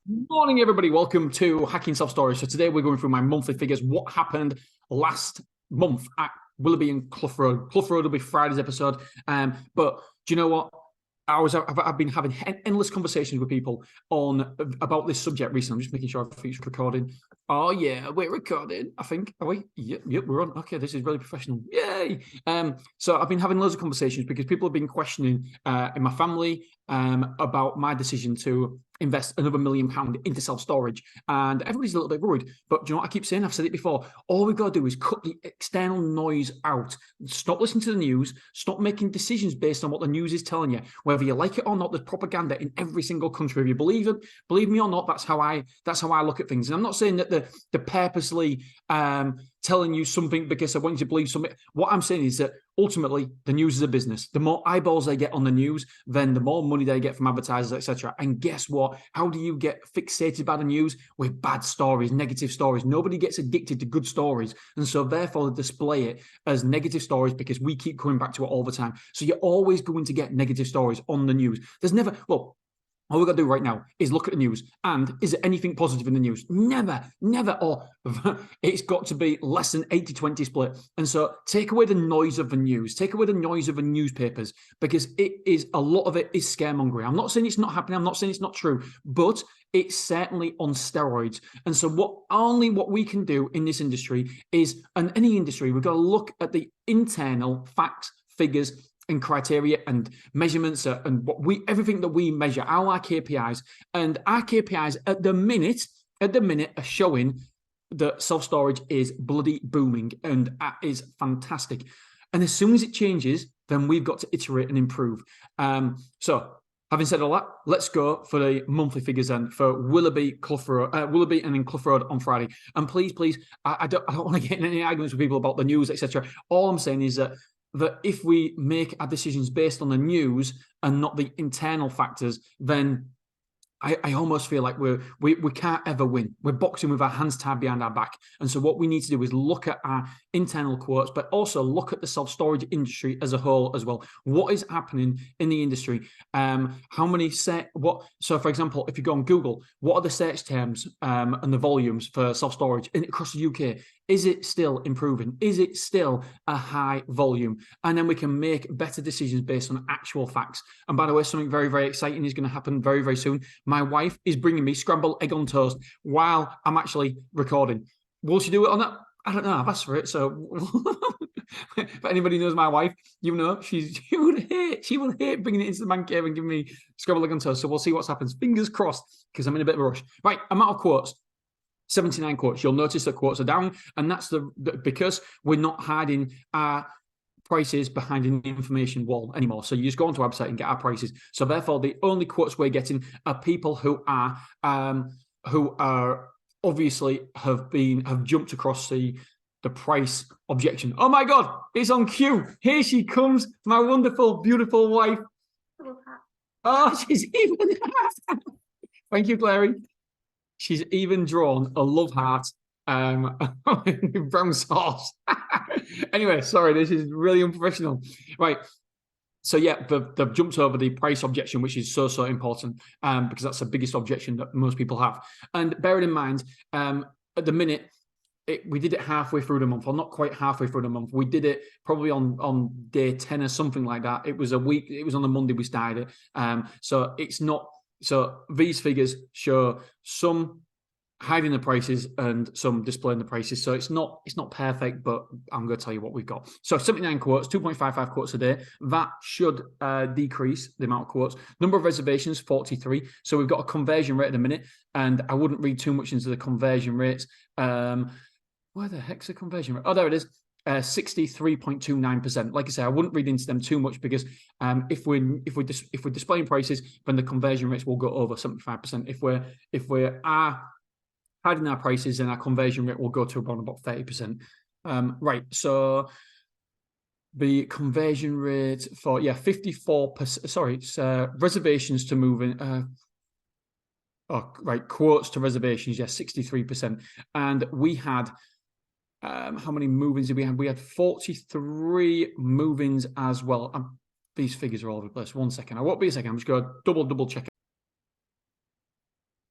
Morning, everybody. Welcome to Hacking Self Storage. So today we're going through my monthly figures. What happened last month at Willoughby and Clough Road? Clough Road will be Friday's episode. But do you know what? I've been having endless conversations with people about this subject recently. I'm just making sure everything's recording. Oh yeah, we're recording. I think. Are we? Yep, we're on. Okay, this is really professional. Yay! So I've been having loads of conversations because people have been questioning in my family about my decision to invest another £1 million into self-storage. And everybody's a little bit worried. But do you know what I keep saying? I've said it before. All we've got to do is cut the external noise out. Stop listening to the news. Stop making decisions based on what the news is telling you. Whether you like it or not, there's propaganda in every single country. If you believe it, believe me or not, that's how I look at things. And I'm not saying that they're purposely telling you something because I want you to believe something. What I'm saying is that ultimately the news is a business. The more eyeballs they get on the news, then the more money they get from advertisers, etc. And guess what? How do you get fixated by the news? With bad stories, negative stories. Nobody gets addicted to good stories. And so therefore they display it as negative stories because we keep coming back to it all the time. So you're always going to get negative stories on the news. There's never, well, all we've got to do right now is look at the news. And is there anything positive in the news? Never, never. Or it's got to be less than 80-20 split. And so take away the noise of the news. Take away the noise of the newspapers because a lot of it is scaremongering. I'm not saying it's not happening. I'm not saying it's not true. But it's certainly on steroids. And so what we can do in this industry is, and any industry, we've got to look at the internal facts, figures, and criteria and measurements and everything that we measure, our KPIs. And our KPIs at the minute are showing that self-storage is bloody booming, and that is fantastic. And as soon as it changes, then we've got to iterate and improve. So having said all that, let's go for the monthly figures then for Willoughby and then Clough Road on Friday. And please, I don't want to get in any arguments with people about the news, etc. All I'm saying is that if we make our decisions based on the news and not the internal factors, then I almost feel like we can't ever win. We're boxing with our hands tied behind our back. And so what we need to do is look at our internal quotes, but also look at the self-storage industry as a whole as well. What is happening in the industry? So for example, if you go on Google, what are the search terms and the volumes for self-storage across the UK? Is it still improving? Is it still a high volume? And then we can make better decisions based on actual facts. And by the way, something very, very exciting is going to happen very, very soon. My wife is bringing me scrambled egg on toast while I'm actually recording. Will she do it on that? I don't know. I've asked for it. So if anybody knows my wife, you know, she will hate bringing it into the man cave and giving me scrambled egg on toast. So we'll see what happens. Fingers crossed, because I'm in a bit of a rush. Right, amount of quotes. 79 quotes. You'll notice that quotes are down, and that's because we're not hiding our prices behind an information wall anymore. So you just go onto our website and get our prices. So therefore, the only quotes we're getting are people who are obviously have jumped across the price objection. Oh my God, it's on cue. Here she comes, my wonderful, beautiful wife. Oh, she's even. Thank you, Clary. She's even drawn a love heart brown sauce. Anyway, sorry, this is really unprofessional. Right. So yeah, they've jumped over the price objection, which is so important because that's the biggest objection that most people have. And bearing in mind, at the minute, we did it halfway through the month, or not quite halfway through the month. We did it probably on day 10 or something like that. It was a week. It was on the Monday we started it. So it's not. So these figures show some hiding the prices and some displaying the prices. So it's not perfect, but I'm going to tell you what we've got. So 79 quotes, 2.55 quotes a day. That should decrease the amount of quotes. Number of reservations, 43. So we've got a conversion rate at the minute, and I wouldn't read too much into the conversion rates. Where the heck's the conversion rate? Oh, there it is. 63.29%. Like I say, I wouldn't read into them too much because if we're displaying prices, then the conversion rates will go over 75%. If we're hiding our prices, then our conversion rate will go to around about 30%. Right. So the conversion rate for 54%. Sorry, it's reservations to move in. Quotes to reservations. 63%. And we had. How many move-ins did we have? We had 43 move-ins as well. These figures are all over the place. 1 second. I won't be a second. I'm just going to double check.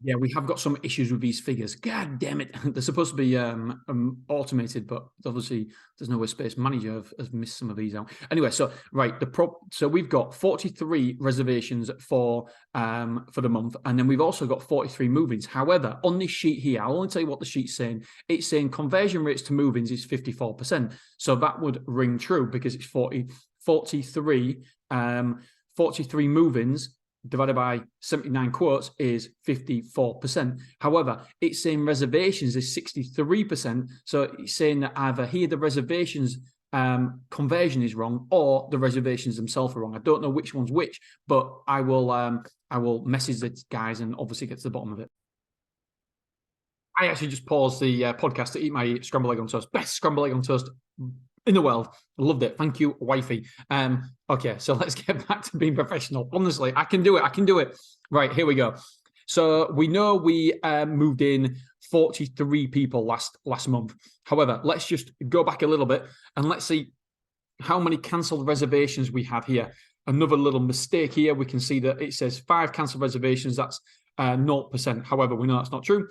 Yeah, we have got some issues with these figures. God damn it. They're supposed to be automated, but obviously there's no way Space Manager has missed some of these out. Anyway, so right, so we've got 43 reservations for the month, and then we've also got 43 move-ins. However, on this sheet here, I'll only tell you what the sheet's saying. It's saying conversion rates to move-ins is 54%. So that would ring true because it's 43 move-ins divided by 79 quotes is 54%. However, it's saying reservations is 63%. So it's saying that either here the reservations conversion is wrong or the reservations themselves are wrong. I don't know which one's which, but I will message the guys and obviously get to the bottom of it. I actually just paused the podcast to eat my scrambled egg on toast. Best scrambled egg on toast in the world. I loved it. Thank you, wifey. Okay, so let's get back to being professional. Honestly, I can do it. I can do it. Right, here we go. So we know we moved in 43 people last month. However, let's just go back a little bit and let's see how many cancelled reservations we have here. Another little mistake here. We can see that it says 5 cancelled reservations. That's 0%. However, we know that's not true.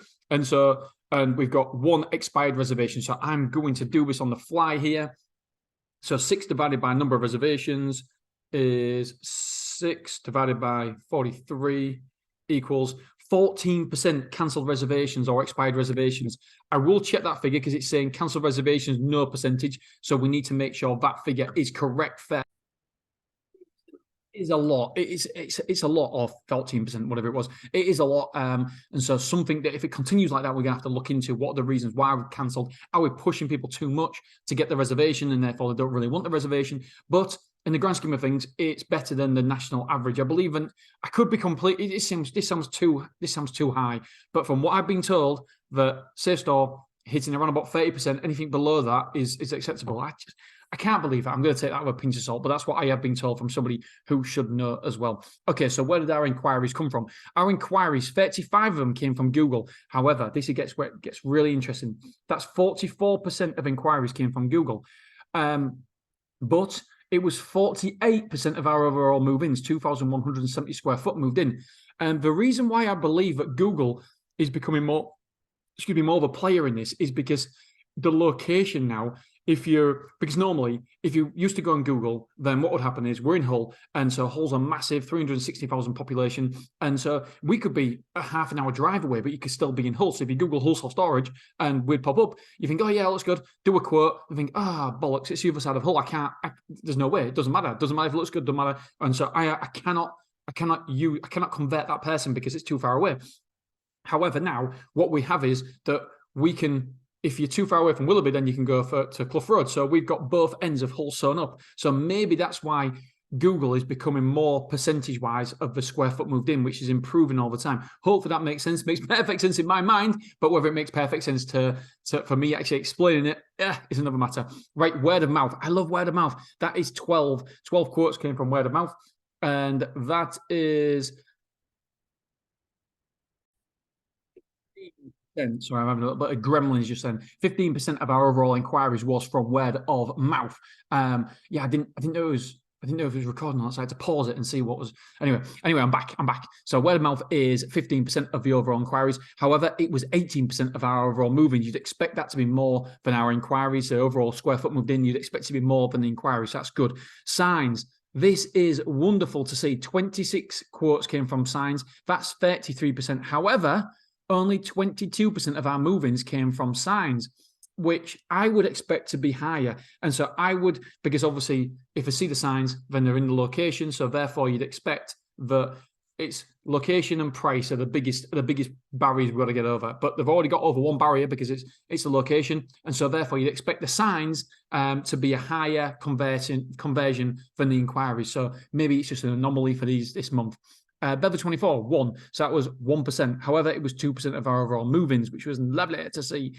And we've got 1 expired reservation. So I'm going to do this on the fly here. So 6 divided by number of reservations is 6 divided by 43 equals 14% cancelled reservations or expired reservations. I will check that figure because it's saying cancelled reservations, no percentage. So we need to make sure that figure is correct, fair. Is a lot. It's a lot of 14%, whatever it was. It is a lot. And so something that if it continues like that, we're gonna have to look into what are the reasons why we've cancelled. Are we pushing people too much to get the reservation and therefore they don't really want the reservation? But in the grand scheme of things, it's better than the national average, I believe. And I could be completely. This sounds too high. But from what I've been told, that Safe Store hitting around about 30%, anything below that is acceptable. I can't believe that. I'm going to take that with a pinch of salt, but that's what I have been told from somebody who should know as well. Okay, so where did our inquiries come from? Our inquiries, 35 of them came from Google. However, this gets where it gets really interesting. That's 44% of inquiries came from Google. But it was 48% of our overall move-ins, 2,170 square foot moved in. And the reason why I believe that Google is becoming more of a player in this is because the location now, because normally if you used to go on Google, then what would happen is we're in Hull, and so Hull's a massive 360,000 population, and so we could be a half an hour drive away, but you could still be in Hull. So if you Google Hull self-storage and we'd pop up, you think, oh yeah, looks good, do a quote, you think, bollocks, it's the other side of Hull. There's no way, it doesn't matter. It doesn't matter if it looks good, doesn't matter. And so I cannot convert that person because it's too far away. However, now what we have is that we can, if you're too far away from Willoughby, then you can go to Clough Road. So we've got both ends of Hull sewn up. So maybe that's why Google is becoming more percentage-wise of the square foot moved in, which is improving all the time. Hopefully that makes sense. It makes perfect sense in my mind, but whether it makes perfect sense for me actually explaining it is another matter. Right, word of mouth. I love word of mouth. That is 12. 12 quotes came from word of mouth. And that is... Sorry, I'm having a little bit of gremlins just then. 15% of our overall inquiries was from word of mouth. Yeah, I didn't know if it was recording on that, so I had to pause it and see what was. Anyway, I'm back. So word of mouth is 15% of the overall inquiries. However, it was 18% of our overall moving. You'd expect that to be more than our inquiries. The overall square foot moved in, you'd expect to be more than the inquiries. So that's good. Signs. This is wonderful to see. 26 quotes came from signs. That's 33%. However, only 22% of our move-ins came from signs, which I would expect to be higher. And so because obviously if I see the signs, then they're in the location. So therefore you'd expect that it's location and price are the biggest barriers we've got to get over. But they've already got over one barrier because it's the location. And so therefore you'd expect the signs to be a higher conversion than the inquiries. So maybe it's just an anomaly for this month. Bevel 24, 1. So that was 1%. However, it was 2% of our overall move-ins, which was lovely to see.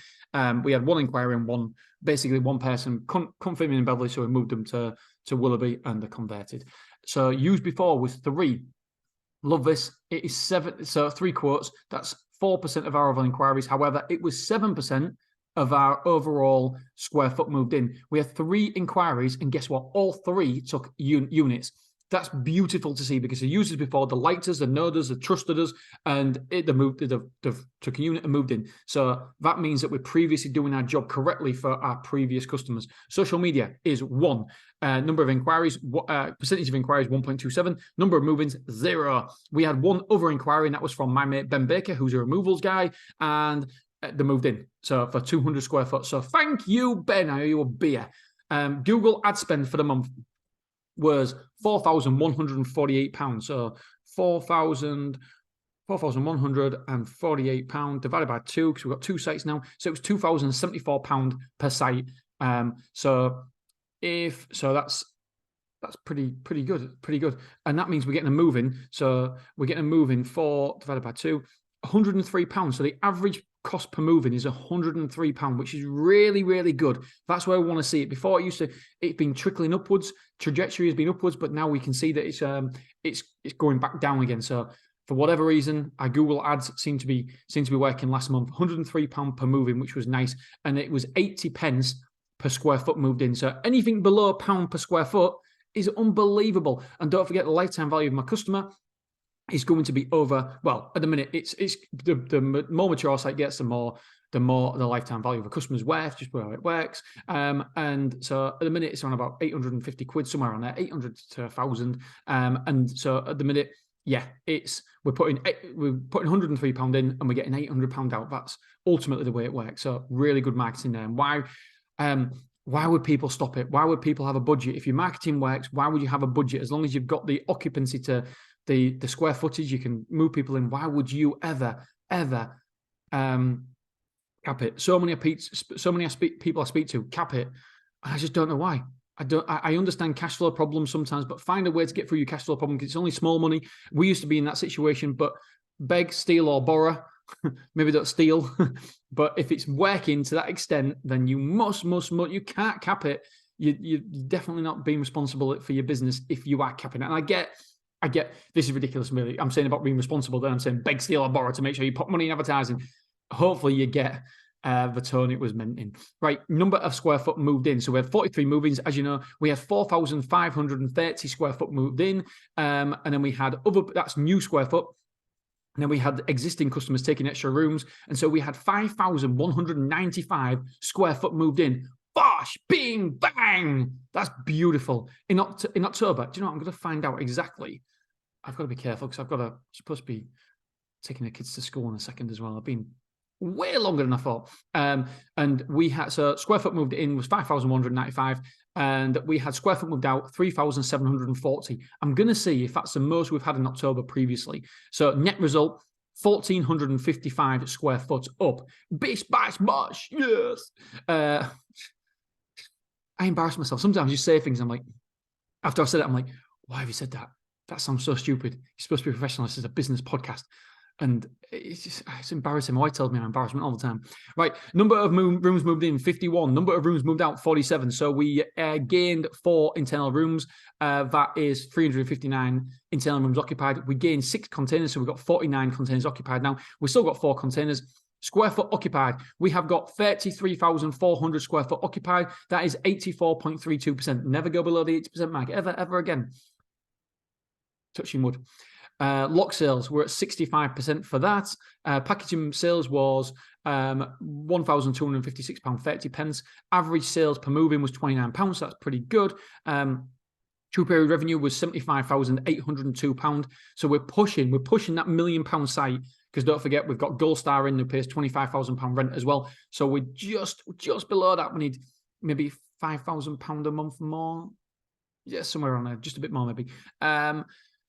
We had 1 inquiry and basically one person couldn't fit in Beverley, so we moved them to Willoughby and they're converted. So used before was 3. Love this. It is 7. So 3 quotes. That's 4% of our overall inquiries. However, it was 7% of our overall square foot moved in. We had 3 inquiries, and guess what? All 3 took units. That's beautiful to see, because the users before, they liked us, they know us, they trusted us, and they've took a unit and moved in. So that means that we're previously doing our job correctly for our previous customers. Social media is 1. Number of inquiries, percentage of inquiries 1.27. Number of move-ins 0. We had one other inquiry, and that was from my mate Ben Baker, who's a removals guy, and they moved in. So for 200 square foot. So thank you, Ben. I owe you a beer. Google ad spend for the month was £4,148. So £4,148 divided by 2, because we've got 2 sites now. So it was £2,074 per site. That's pretty good. And that means we're getting a move in. So we're getting a move in for, divided by 2, £103. So the average cost per move in is £103, which is really, really good. That's where we want to see it. Before it's been trickling upwards, trajectory has been upwards, but now we can see that it's going back down again. So for whatever reason, our Google ads seem to be working last month. £103 per move in, which was nice, and it was 80 pence per square foot moved in. So anything below £1 per square foot is unbelievable. And don't forget, the lifetime value of my customer is going to be over. Well, at the minute, it's the more mature site gets, the more the lifetime value of a customer's worth, just where it works. And so at the minute, it's on about 850 quid, somewhere on there, 800 to 1,000. And so at the minute, yeah, we're putting £103 in, and we're getting £800 out. That's ultimately the way it works. So really good marketing there. And why would people stop it? Why would people have a budget? If your marketing works, why would you have a budget? As long as you've got the occupancy to the square footage, you can move people in. Why would you ever cap it? So many people I speak to cap it. I just don't know why. I understand cash flow problems sometimes, but find a way to get through your cash flow problem, because it's only small money. We used to be in that situation, but beg, steal, or borrow. Maybe don't steal, but if it's working to that extent, then you must. You can't cap it. You're definitely not being responsible for your business if you are capping it. And I get this is ridiculous. Really, I'm saying about being responsible. Then I'm saying beg, steal, or borrow to make sure you put money in advertising. Hopefully, you get the tone it was meant in. Right, number of square foot moved in. So we had 43 move-ins. As you know, we had 4,530 square foot moved in, and then we had that's new square foot. And then we had existing customers taking extra rooms. And so we had 5,195 square foot moved in. Bosh, bing, bang. That's beautiful. In October, do you know what? I'm going to find out exactly. I've got to be careful, because supposed to be taking the kids to school in a second as well. I've been way longer than I thought. And we had, so square foot moved in was 5,195. And we had square foot moved out 3,740. I'm going to see if that's the most we've had in October previously. So net result, 1,455 square foot up. Bish, bash, bosh, yes. I embarrass myself. Sometimes you say things, I'm like, after I said it, I'm like, why have you said that? That sounds so stupid. You're supposed to be professional. This is a business podcast. And it's embarrassing. My wife tells me I'm embarrassment all the time. Right, number of rooms moved in, 51. Number of rooms moved out, 47. So we gained 4 internal rooms. That is 359 internal rooms occupied. We gained 6 containers, so we've got 49 containers occupied now. We've still got 4 containers. Square foot occupied, we have got 33,400 square foot occupied. That is 84.32%. Never go below the 80% mark, ever again. Touching wood. Lock sales, we're at 65% for that. Packaging sales was £1,256.30. Average sales per move-in was £29, so that's pretty good. True period revenue was £75,802. So we're pushing that £1 million site, because don't forget, we've got Gold Star in who pays £25,000 rent as well. So we're just below that. We need maybe £5,000 a month more. Yeah, somewhere around there, just a bit more maybe.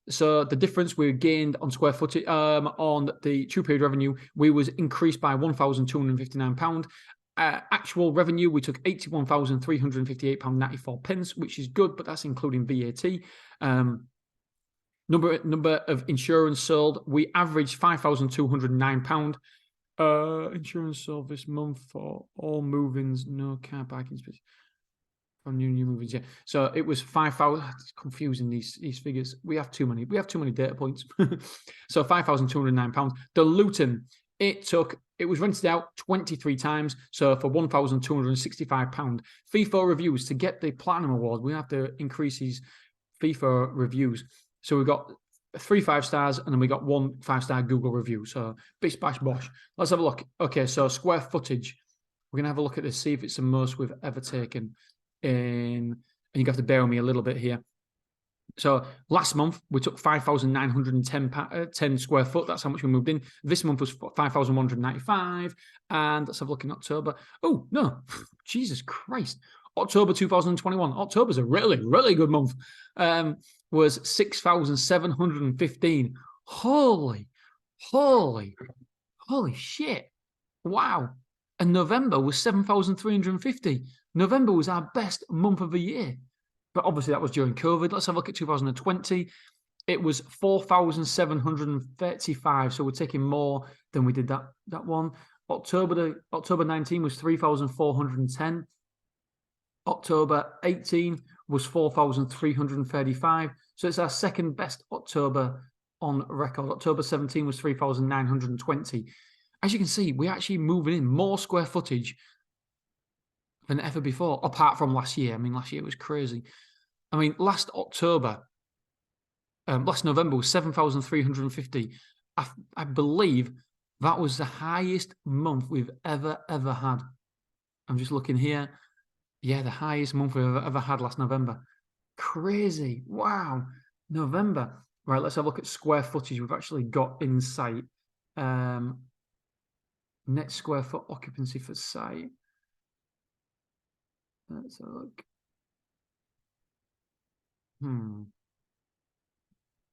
So the difference we gained on square footage on the true period revenue, we was increased by £1,259. Actual revenue, we took £81,358.94, which is good, but that's including VAT. Number of insurance sold, we averaged £5,209. Insurance sold this month for all move-ins, no car parking space. From new movings, yeah. So it was 5,000. It's confusing these figures. We have too many data points. So £5,209. The Luton, it was rented out 23 times. So for £1,265. Fee for reviews, to get the Platinum Award, we have to increase these FIFA reviews. So we've got 3 5-stars, and then we got 1 5-star Google review. So bish, bash, bosh. Let's have a look. Okay, so square footage. We're going to have a look at this, see if it's the most we've ever taken in, and you have to bear with me a little bit here. So last month, we took 5,910 square foot. That's how much we moved in. This month was 5,195. And let's have a look in October. Oh, no. Jesus Christ. October 2021. October's a really, really good month. Was 6,715. Holy shit. Wow. And November was 7,350. November was our best month of the year. But obviously that was during COVID. Let's have a look at 2020. It was 4,735. So we're taking more than we did that one. October 19 was 3,410. October 18 was 4,335. So it's our second best October on record. October 17 was 3,920. As you can see, we're actually moving in more square footage than ever before, apart from last year. I mean, last year was crazy. I mean, last November was 7,350. I believe that was the highest month we've ever had. I'm just looking here. Yeah, the highest month we've ever had last November. Crazy. Wow. November. Right, let's have a look at square footage we've actually got in site. Net square foot occupancy for site. Let's have a look.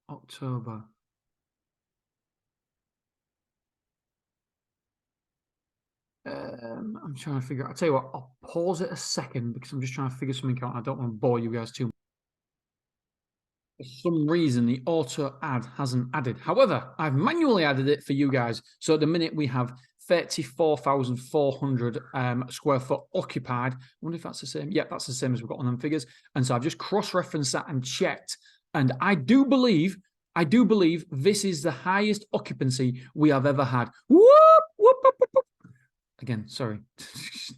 October. I'm trying to figure out. I'll tell you what, I'll pause it a second because I'm just trying to figure something out. I don't want to bore you guys too much. For some reason, the auto add hasn't added. However, I've manually added it for you guys. So at the minute, we have 34,400 square foot occupied. I wonder if that's the same. Yeah, that's the same as we've got on them figures. And so I've just cross-referenced that and checked. And I do believe this is the highest occupancy we have ever had. Whoop, whoop, whoop, whoop. Again, sorry.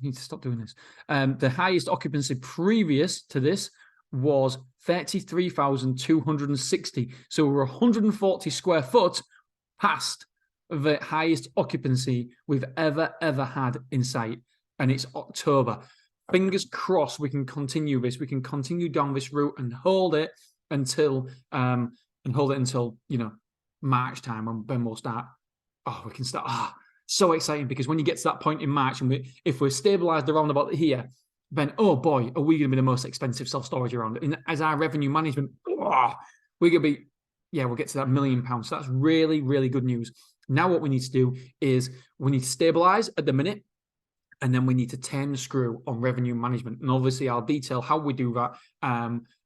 Need to stop doing this. The highest occupancy previous to this was 33,260. So we're 140 square foot past the highest occupancy we've ever had in site. And it's October. Fingers crossed we can continue this. We can continue down this route and hold it until March time, when Ben will start. Oh, we can start. So exciting, because when you get to that point in March, and if we're stabilized around about here, then, oh boy, are we going to be the most expensive self-storage around? And as our revenue management, we're going to be, we'll get to that £1 million. So that's really, really good news. Now what we need to do is we need to stabilize at the minute, and then we need to turn the screw on revenue management. And obviously I'll detail how we do that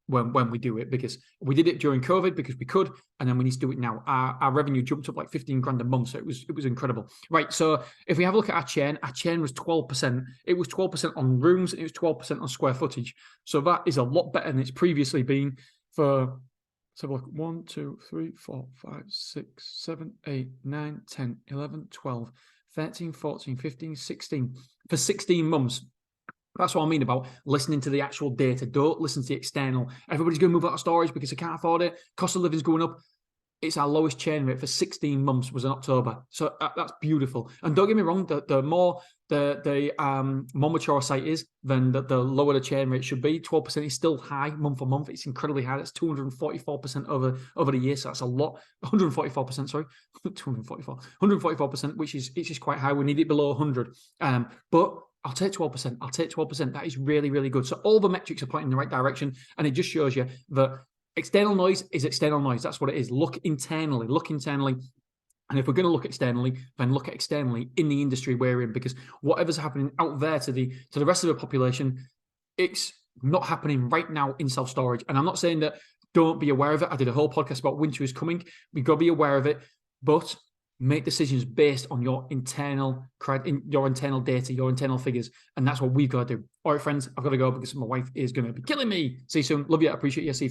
when we do it, because we did it during COVID because we could, and then we need to do it now. Our revenue jumped up like 15 grand a month, so it was incredible. Right, so if we have a look at our churn was 12%. It was 12% on rooms, and it was 12% on square footage. So that is a lot better than it's previously been for. So look, 1, 2, 3, 4, 5, 6, 7, 8, 9, 10, 11, 12, 13, 14, 15, 16. For 16 months. That's what I mean about listening to the actual data. Don't listen to the external. Everybody's going to move out of storage because they can't afford it. Cost of living's going up. It's our lowest churn rate for 16 months was in October. So that's beautiful. And don't get me wrong, the more mature a site is, then the lower the churn rate should be. 12% is still high month on month. It's incredibly high. That's 244% over the year. So that's a lot. 144%, sorry. 144%, which is quite high. We need it below 100. But I'll take 12%. I'll take 12%. That is really, really good. So all the metrics are pointing in the right direction. And it just shows you that external noise is external noise. That's what it is. Look internally. And if we're going to look externally, then look at externally in the industry we're in, because whatever's happening out there to the rest of the population, it's not happening right now in self-storage. And I'm not saying that don't be aware of it. I did a whole podcast about winter is coming. We've got to be aware of it, but make decisions based on your internal data, your internal figures. And that's what we've got to do. All right, friends, I've got to go because my wife is going to be killing me. See you soon. Love you. I appreciate you. See you.